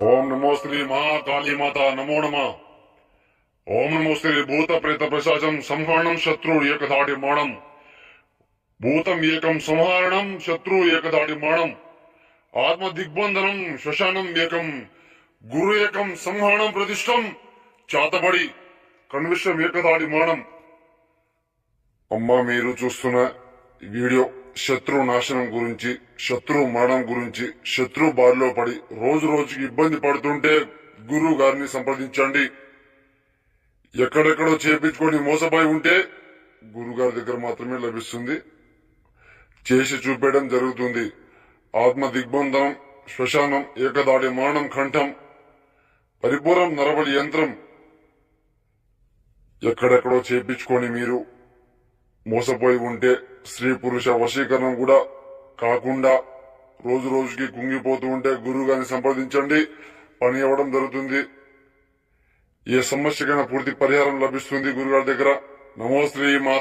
ఓం నమో శ్రీ మహాకాళీ మాత నమో నమ. ఓం నమో శ్రీ భూత ప్రేత ప్రశాచం సంహరణం శత్రు ఏకధాటి మాణం. భూతం ఏకం సంహరణం శత్రు ఏకధాటి మాణం. ఆత్మ దిగ్బంధనం శ్మశానం ఏకం. గురు ఏకం సంహరణం ప్రతిష్టం చాతబడి కన్విషం ఏకధాటి మాణం. అమ్మా, మీరు చూస్తున్న వీడియో శత్రు నాశనం గురించి, శత్రు మరణం గురించి. శత్రు బారిలో పడి రోజు రోజుకి ఇబ్బంది పడుతుంటే గురువు గారిని సంప్రదించండి. ఎక్కడెక్కడో చేపించుకొని మోసపోయి ఉంటే గురువు గారి దగ్గర మాత్రమే లభిస్తుంది. చేసి చూపేయడం జరుగుతుంది. ఆత్మ దిగ్బంధనం శ్మశానం ఏకదాడి మరణం కంఠం పరిపూర్ణం నరబలి యంత్రం. ఎక్కడెక్కడో చేపించుకొని మీరు మోసపోయి ఉంటే స్త్రీ పురుష వశీకరణం కూడా కాకుండా రోజు రోజుకి కుంగిపోతూ ఉంటే గురువు గారిని సంప్రదించండి. పని అవ్వడం జరుగుతుంది. ఏ సమస్యకైనా పూర్తి పరిహారం లభిస్తుంది గురుగారి దగ్గర. నమో శ్రీ మా